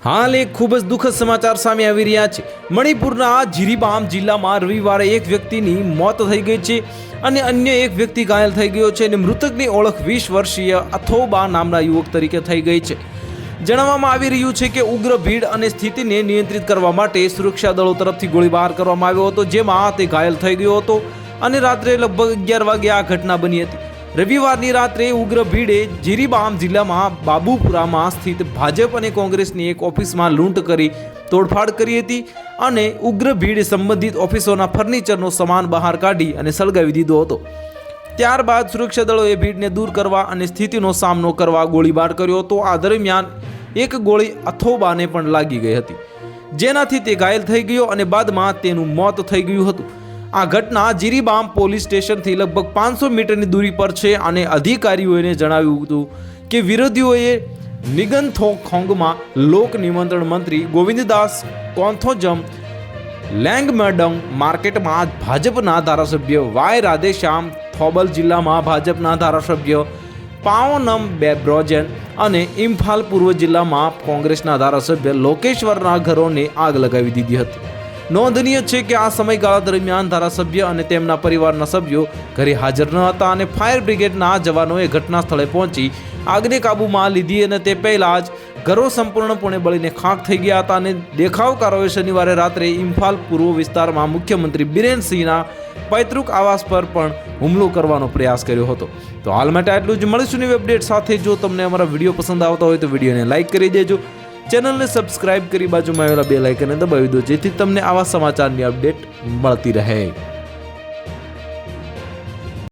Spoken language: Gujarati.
હાલ એક ખૂબ જ દુઃખદ સમાચાર સામે આવી રહ્યા છે। મણિપુરના જીરીબામ જિલ્લામાં રવિવારે એક વ્યક્તિની મોત થઈ ગઈ છે અને અન્ય એક વ્યક્તિ ઘાયલ થઈ ગયો છે અને મૃતકની ઓળખ 20 વર્ષીય અથોબા નામના યુવક તરીકે થઈ ગઈ છે। જણાવવામાં આવી રહ્યું છે કે ઉગ્ર ભીડ અને સ્થિતિને નિયંત્રિત કરવા માટે સુરક્ષા દળો તરફથી ગોળીબાર કરવામાં આવ્યો હતો, જેમાં તે ઘાયલ થઈ ગયો હતો અને રાત્રે લગભગ 11 વાગે આ ઘટના બની હતી। રવિવારની રાત્રે ઉગ્ર ભીડે જીરીબામ જિલ્લામાં બાબુપુરામાં સ્થિત ભાજપ અને કોંગ્રેસની એક ઓફિસમાં લૂંટ કરી તોડફાડ કરી હતી અને ઉગ્ર ભીડે સંબંધિત ઓફિસોના ફર્નિચરનો સામાન બહાર કાઢી અને સળગાવી દીધો હતો। ત્યારબાદ સુરક્ષા દળોએ ભીડને દૂર કરવા અને સ્થિતિનો સામનો કરવા ગોળીબાર કર્યો હતો। આ દરમિયાન એક ગોળી અથોબાને પણ લાગી ગઈ હતી, જેનાથી તે ઘાયલ થઈ ગયો અને બાદમાં તેનું મોત થઈ ગયું હતું। આ ઘટના જીરીબામ પોલીસ સ્ટેશનથી લગભગ 500 મીટરની દૂરી પર છે અને અધિકારીઓએ જણાવ્યું હતું કે વિરોધીઓએ નિગનથોખોંગમાં લોક નિમંત્રણ મંત્રી ગોવિંદદાસ કોન્થોજમ, લેંગમેડંગ માર્કેટમાં ભાજપના ધારાસભ્ય વાય રાધેશ્યામ, થોબલ જિલ્લામાં ભાજપના ધારાસભ્ય પાઓનમ બેબ્રોજન અને ઇમ્ફાલ પૂર્વ જિલ્લામાં કોંગ્રેસના ધારાસભ્ય લોકેશ્વરના ઘરોને આગ લગાવી દીધી હતી। નોંધનીય છે કે આ સમયગાળા દરમિયાન ધારાસભ્ય અને તેમના પરિવારના સભ્યો ઘરે હાજર ન હતા અને ફાયર બ્રિગેડના જવાનોએ ઘટના સ્થળે પહોંચી આગને કાબૂમાં લીધી અને તે પહેલાં જ ઘરો સંપૂર્ણપણે બળીને ખાખ થઈ ગયા હતા અને દેખાવકારોએ શનિવારે રાત્રે ઇમ્ફાલ પૂર્વ વિસ્તારમાં મુખ્યમંત્રી બિરેન સિંહના પૈતૃક આવાસ પર પણ હુમલો કરવાનો પ્રયાસ કર્યો હતો। તો હાલ માટે આટલું જ। મળીશું નવી અપડેટ સાથે। જો તમને અમારા વિડીયો પસંદ આવતા હોય તો વિડીયોને લાઇક કરી દેજો, ચેનલને સબસ્ક્રાઇબ કરી બાજુમાં આવેલા બેલ આઇકનને દબાવી દો, જેથી તમને આવા સમાચારની અપડેટ મળતી રહે।